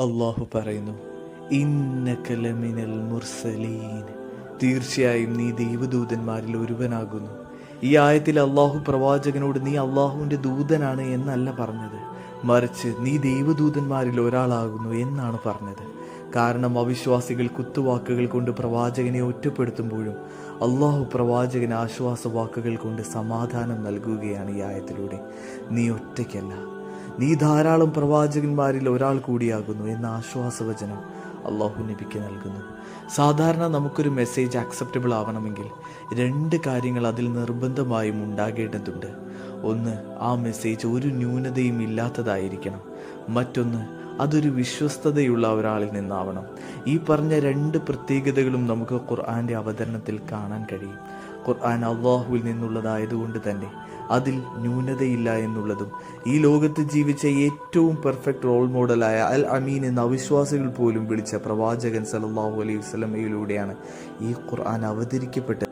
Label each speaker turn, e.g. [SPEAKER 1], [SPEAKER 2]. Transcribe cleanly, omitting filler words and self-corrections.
[SPEAKER 1] അള്ളാഹു പറയുന്നു, ഇന്നക ലമിനൽ മുർസലീൻ, തീർച്ചയായും നീ ദൈവദൂതന്മാരിൽ ഒരുവനാകുന്നു. ഈ ആയത്തിൽ അള്ളാഹു പ്രവാചകനോട് നീ അള്ളാഹുവിൻ്റെ ദൂതനാണ് എന്നല്ല പറഞ്ഞത്, മറിച്ച് നീ ദൈവദൂതന്മാരിൽ ഒരാളാകുന്നു എന്നാണ് പറഞ്ഞത്. കാരണം അവിശ്വാസികൾ കുത്തുവാക്കുകൾ കൊണ്ട് പ്രവാചകനെ ഒറ്റപ്പെടുത്തുമ്പോഴും അള്ളാഹു പ്രവാചകന് ആശ്വാസവാക്കുകൾ കൊണ്ട് സമാധാനം നൽകുകയാണ് ഈ ആയത്തിലൂടെ. നീ ഒറ്റയ്ക്കല്ല, നീ ധാരാളം പ്രവാചകന്മാരിൽ ഒരാൾ കൂടിയാകുന്നു എന്ന ആശ്വാസവചനം അള്ളാഹു നബിക്ക് നൽകുന്നു. സാധാരണ നമുക്കൊരു മെസ്സേജ് ആക്സെപ്റ്റബിൾ ആവണമെങ്കിൽ രണ്ട് കാര്യങ്ങൾ അതിൽ നിർബന്ധമായും ഉണ്ടാകേണ്ടതുണ്ട്. ഒന്ന്, ആ മെസ്സേജ് ഒരു ന്യൂനതയും ഇല്ലാത്തതായിരിക്കണം. മറ്റൊന്ന്, അതൊരു വിശ്വസ്തതയുള്ള ഒരാളിൽ നിന്നാവണം. ഈ പറഞ്ഞ രണ്ട് പ്രത്യേകതകളും നമുക്ക് ഖുർആൻ്റെ അവതരണത്തിൽ കാണാൻ കഴിയും. ഖുർആൻ അള്ളാഹുവിൽ നിന്നുള്ളതായതുകൊണ്ട് തന്നെ അതിൽ ന്യൂനതയില്ല എന്നുള്ളതും, ഈ ലോകത്ത് ജീവിച്ച ഏറ്റവും പെർഫെക്റ്റ് റോൾ മോഡലായ അൽ അമീൻ എന്ന അവിശ്വാസികൾ പോലും വിളിച്ച പ്രവാചകൻ സല്ലല്ലാഹു അലൈഹി വസല്ലമയിലൂടെയാണ് ഈ ഖുർആൻ അവതരിക്കപ്പെട്ടത്.